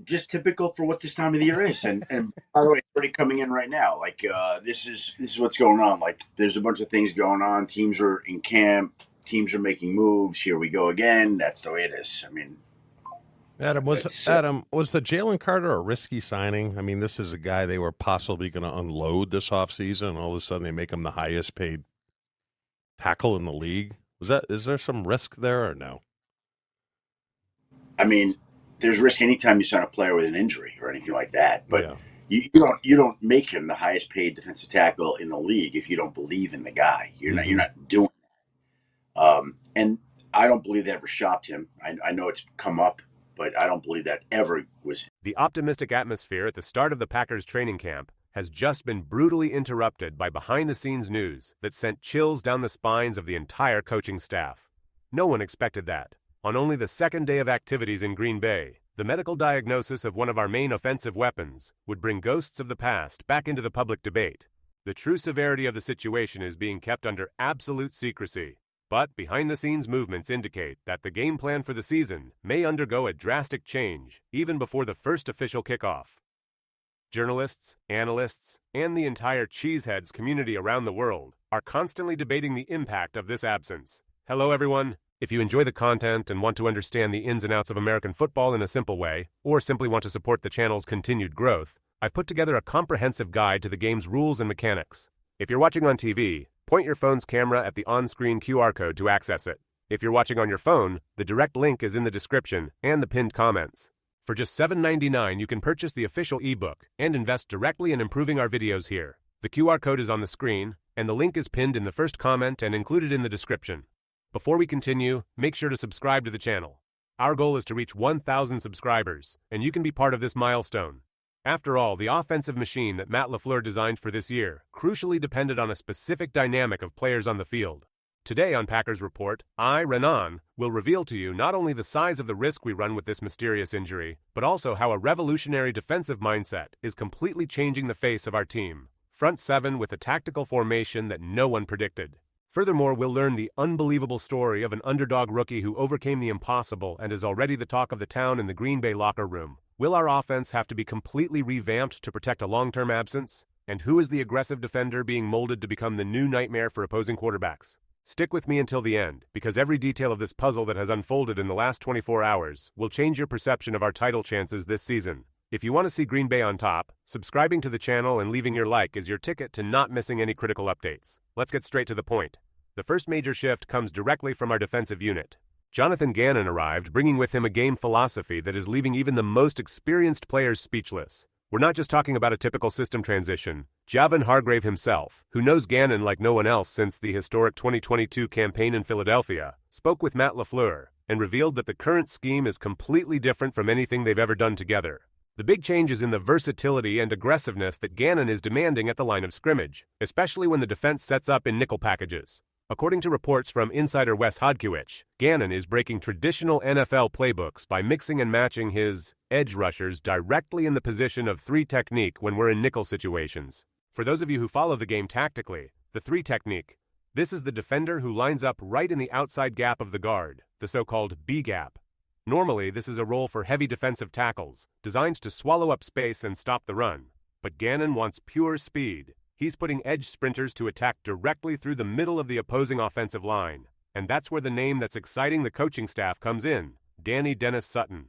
Just typical for what this time of the year is. And by the way, it's already coming in right now. Like this is what's going on. Like there's a bunch of things going on. Teams are in camp. Teams are making moves. Here we go again. That's the way it is. I mean, it's Adam, was the Jalen Carter a risky signing? I mean, this is a guy they were possibly going to unload this offseason, and all of a sudden they make him the highest paid tackle in the league. Is there some risk there or no? I mean, there's risk anytime you sign a player with an injury or anything like that. But Yeah. you don't make him the highest paid defensive tackle in the league if you don't believe in the guy. You're Mm-hmm. not doing. And I don't believe they ever shopped him. I know it's come up, but I don't believe that ever was. The optimistic atmosphere at the start of the Packers training camp has just been brutally interrupted by behind-the-scenes news that sent chills down the spines of the entire coaching staff. No one expected that. On only the second day of activities in Green Bay, the medical diagnosis of one of our main offensive weapons would bring ghosts of the past back into the public debate. The true severity of the situation is being kept under absolute secrecy. But behind-the-scenes movements indicate that the game plan for the season may undergo a drastic change even before the first official kickoff. Journalists, analysts, and the entire Cheeseheads community around the world are constantly debating the impact of this absence. Hello, everyone. If you enjoy the content and want to understand the ins and outs of American football in a simple way, or simply want to support the channel's continued growth, I've put together a comprehensive guide to the game's rules and mechanics. If you're watching on TV, point your phone's camera at the on-screen QR code to access it. If you're watching on your phone, the direct link is in the description and the pinned comments. For just $7.99, you can purchase the official ebook and invest directly in improving our videos here. The QR code is on the screen, and the link is pinned in the first comment and included in the description. Before we continue, make sure to subscribe to the channel. Our goal is to reach 1,000 subscribers, and you can be part of this milestone. After all, the offensive machine that Matt LaFleur designed for this year crucially depended on a specific dynamic of players on the field. Today on Packers Report, I, Renan, will reveal to you not only the size of the risk we run with this mysterious injury, but also how a revolutionary defensive mindset is completely changing the face of our team. Front seven with a tactical formation that no one predicted. Furthermore, we'll learn the unbelievable story of an underdog rookie who overcame the impossible and is already the talk of the town in the Green Bay locker room. Will our offense have to be completely revamped to protect a long-term absence? And who is the aggressive defender being molded to become the new nightmare for opposing quarterbacks? Stick with me until the end, because every detail of this puzzle that has unfolded in the last 24 hours will change your perception of our title chances this season. If you want to see Green Bay on top, subscribing to the channel and leaving your like is your ticket to not missing any critical updates. Let's get straight to the point. The first major shift comes directly from our defensive unit. Jonathan Gannon arrived, bringing with him a game philosophy that is leaving even the most experienced players speechless. We're not just talking about a typical system transition. Javon Hargrave himself, who knows Gannon like no one else since the historic 2022 campaign in Philadelphia, spoke with Matt LaFleur and revealed that the current scheme is completely different from anything they've ever done together. The big change is in the versatility and aggressiveness that Gannon is demanding at the line of scrimmage, especially when the defense sets up in nickel packages. According to reports from insider Wes Hodkiewicz, Gannon is breaking traditional NFL playbooks by mixing and matching his edge rushers directly in the position of three technique when we're in nickel situations. For those of you who follow the game tactically, the three technique, this is the defender who lines up right in the outside gap of the guard, the so-called B gap. Normally, this is a role for heavy defensive tackles, designed to swallow up space and stop the run. But Gannon wants pure speed. He's putting edge sprinters to attack directly through the middle of the opposing offensive line. And that's where the name that's exciting the coaching staff comes in, Danny Dennis Sutton.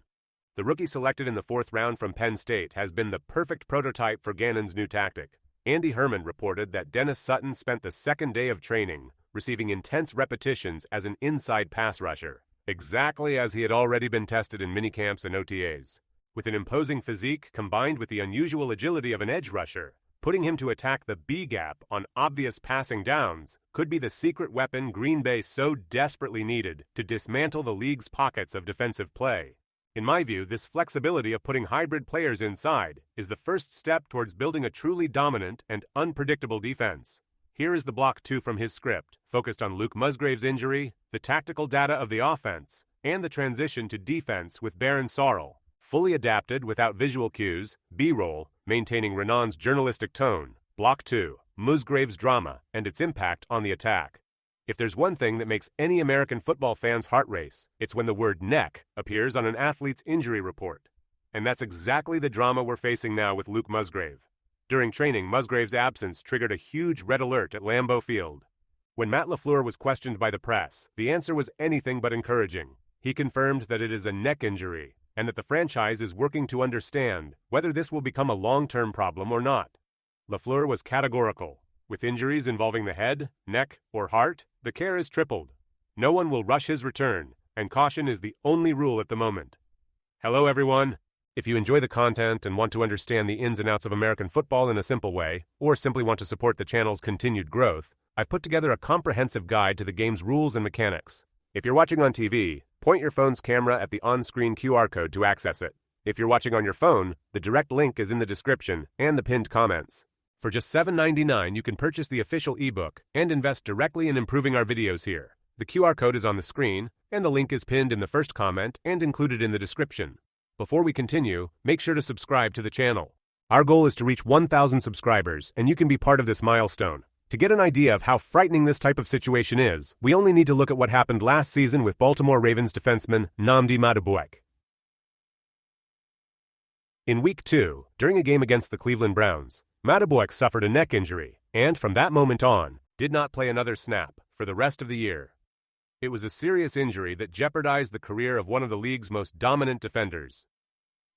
The rookie selected in the 4th round from Penn State has been the perfect prototype for Gannon's new tactic. Andy Herman reported that Dennis Sutton spent the second day of training, receiving intense repetitions as an inside pass rusher, exactly as he had already been tested in minicamps and OTAs. With an imposing physique combined with the unusual agility of an edge rusher, putting him to attack the B gap on obvious passing downs could be the secret weapon Green Bay so desperately needed to dismantle the league's pockets of defensive play. In my view, this flexibility of putting hybrid players inside is the first step towards building a truly dominant and unpredictable defense. Here is the block 2 from his script, focused on Luke Musgrave's injury, the tactical data of the offense, and the transition to defense with Baron Sarl. Fully adapted without visual cues, B-roll, maintaining Renan's journalistic tone. Block 2, Musgrave's drama and its impact on the attack. If there's one thing that makes any American football fan's heart race, it's when the word neck appears on an athlete's injury report. And that's exactly the drama we're facing now with Luke Musgrave. During training, Musgrave's absence triggered a huge red alert at Lambeau Field. When Matt LaFleur was questioned by the press, the answer was anything but encouraging. He confirmed that it is a neck injury, and that the franchise is working to understand whether this will become a long-term problem or not. LaFleur was categorical. With injuries involving the head, neck, or heart, the care is tripled. No one will rush his return, and caution is the only rule at the moment. Hello, everyone. If you enjoy the content and want to understand the ins and outs of American football in a simple way, or simply want to support the channel's continued growth, I've put together a comprehensive guide to the game's rules and mechanics. If you're watching on TV, point your phone's camera at the on-screen QR code to access it. If you're watching on your phone, the direct link is in the description and the pinned comments. For just $7.99, you can purchase the official ebook and invest directly in improving our videos here. The QR code is on the screen, and the link is pinned in the first comment and included in the description. Before we continue, make sure to subscribe to the channel. Our goal is to reach 1,000 subscribers, and you can be part of this milestone. To get an idea of how frightening this type of situation is, we only need to look at what happened last season with Baltimore Ravens defenseman Nnamdi Madubuike. In Week 2, during a game against the Cleveland Browns, Madubuike suffered a neck injury, and from that moment on, did not play another snap for the rest of the year. It was a serious injury that jeopardized the career of one of the league's most dominant defenders.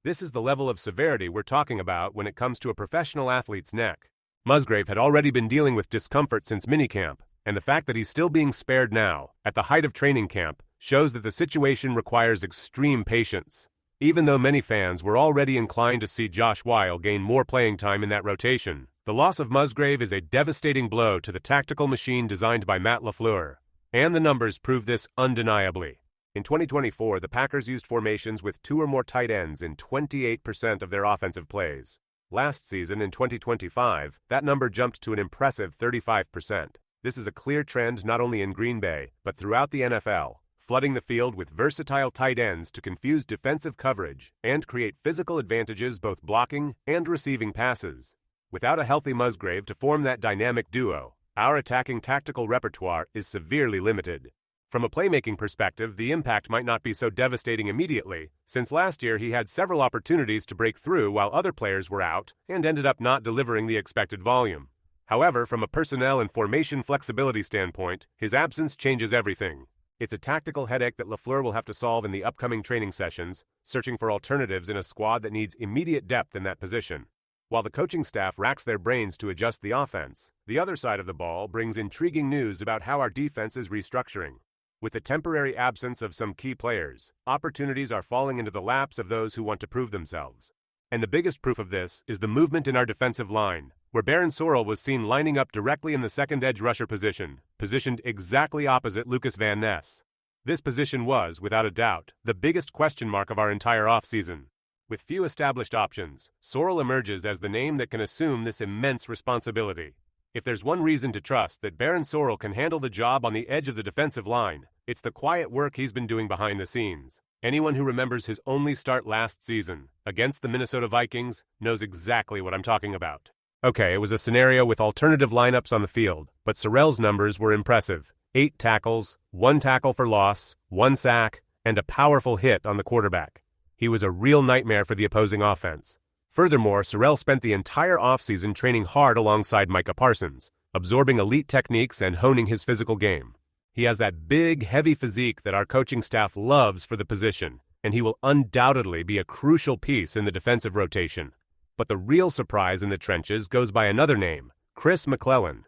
This is the level of severity we're talking about when it comes to a professional athlete's neck. Musgrave had already been dealing with discomfort since minicamp, and the fact that he's still being spared now, at the height of training camp, shows that the situation requires extreme patience. Even though many fans were already inclined to see Josh Weil gain more playing time in that rotation, the loss of Musgrave is a devastating blow to the tactical machine designed by Matt LaFleur. And the numbers prove this undeniably. In 2024, the Packers used formations with 2 or more tight ends in 28% of their offensive plays. Last season, in 2025, that number jumped to an impressive 35%. This is a clear trend not only in Green Bay, but throughout the NFL, flooding the field with versatile tight ends to confuse defensive coverage and create physical advantages both blocking and receiving passes. Without a healthy Musgrave to form that dynamic duo, our attacking tactical repertoire is severely limited. From a playmaking perspective, the impact might not be so devastating immediately, since last year he had several opportunities to break through while other players were out and ended up not delivering the expected volume. However, from a personnel and formation flexibility standpoint, his absence changes everything. It's a tactical headache that LaFleur will have to solve in the upcoming training sessions, searching for alternatives in a squad that needs immediate depth in that position. While the coaching staff racks their brains to adjust the offense, the other side of the ball brings intriguing news about how our defense is restructuring. With the temporary absence of some key players, opportunities are falling into the laps of those who want to prove themselves. And the biggest proof of this is the movement in our defensive line, where Baron Sorrell was seen lining up directly in the second edge rusher position, positioned exactly opposite Lucas Van Ness. This position was, without a doubt, the biggest question mark of our entire offseason. With few established options, Sorrell emerges as the name that can assume this immense responsibility. If there's one reason to trust that Baron Sorrell can handle the job on the edge of the defensive line, it's the quiet work he's been doing behind the scenes. Anyone who remembers his only start last season, against the Minnesota Vikings, knows exactly what I'm talking about. Okay, it was a scenario with alternative lineups on the field, but Sorrell's numbers were impressive. 8 tackles, 1 tackle for loss, 1 sack, and a powerful hit on the quarterback. He was a real nightmare for the opposing offense. Furthermore, Sorrell spent the entire offseason training hard alongside Micah Parsons, absorbing elite techniques and honing his physical game. He has that big, heavy physique that our coaching staff loves for the position, and he will undoubtedly be a crucial piece in the defensive rotation. But the real surprise in the trenches goes by another name, Chris McClellan.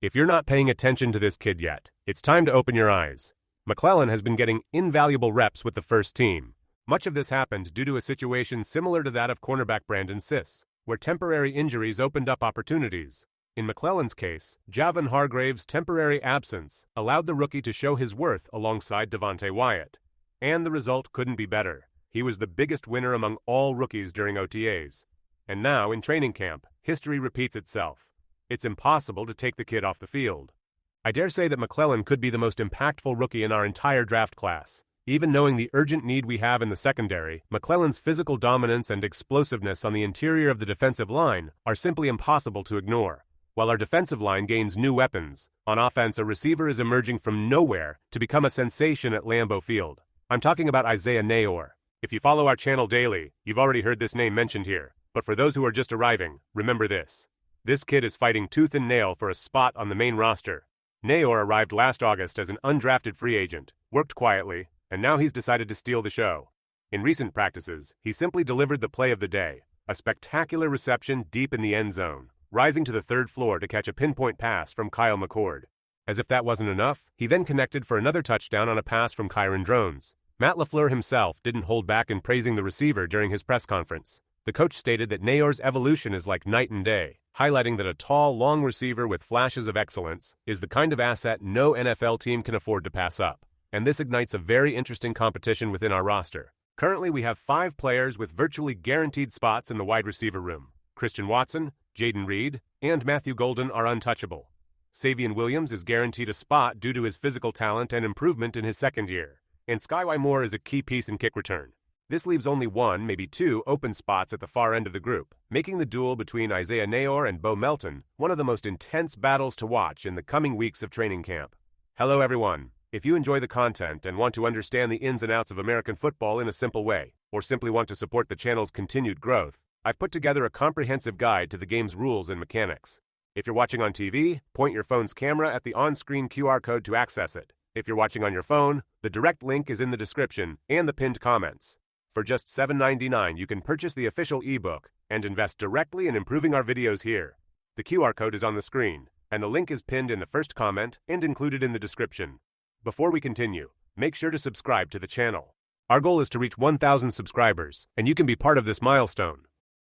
If you're not paying attention to this kid yet, it's time to open your eyes. McClellan has been getting invaluable reps with the first team. Much of this happened due to a situation similar to that of cornerback Brandon Siss, where temporary injuries opened up opportunities. In McClellan's case, Javon Hargrave's temporary absence allowed the rookie to show his worth alongside Devontae Wyatt. And the result couldn't be better. He was the biggest winner among all rookies during OTAs. And now, in training camp, history repeats itself. It's impossible to take the kid off the field. I dare say that McClellan could be the most impactful rookie in our entire draft class. Even knowing the urgent need we have in the secondary, McClellan's physical dominance and explosiveness on the interior of the defensive line are simply impossible to ignore. While our defensive line gains new weapons, on offense a receiver is emerging from nowhere to become a sensation at Lambeau Field. I'm talking about Isaiah Nayor. If you follow our channel daily, you've already heard this name mentioned here, but for those who are just arriving, remember this. This kid is fighting tooth and nail for a spot on the main roster. Nayor arrived last August as an undrafted free agent, worked quietly, and now he's decided to steal the show. In recent practices, he simply delivered the play of the day, a spectacular reception deep in the end zone, rising to the third floor to catch a pinpoint pass from Kyle McCord. As if that wasn't enough, he then connected for another touchdown on a pass from Kyron Drones. Matt LaFleur himself didn't hold back in praising the receiver during his press conference. The coach stated that Nayor's evolution is like night and day, highlighting that a tall, long receiver with flashes of excellence is the kind of asset no NFL team can afford to pass up. And this ignites a very interesting competition within our roster. Currently, we have 5 players with virtually guaranteed spots in the wide receiver room. Christian Watson, Jaden Reed, and Matthew Golden are untouchable. Savion Williams is guaranteed a spot due to his physical talent and improvement in his second year. And Skyway Moore is a key piece in kick return. This leaves only 1, maybe 2, open spots at the far end of the group, making the duel between Isaiah Nayor and Bo Melton one of the most intense battles to watch in the coming weeks of training camp. Hello everyone. If you enjoy the content and want to understand the ins and outs of American football in a simple way, or simply want to support the channel's continued growth, I've put together a comprehensive guide to the game's rules and mechanics. If you're watching on TV, point your phone's camera at the on-screen QR code to access it. If you're watching on your phone, the direct link is in the description and the pinned comments. For just $7.99, you can purchase the official ebook and invest directly in improving our videos here. The QR code is on the screen, and the link is pinned in the first comment and included in the description. Before we continue, make sure to subscribe to the channel. Our goal is to reach 1,000 subscribers, and you can be part of this milestone.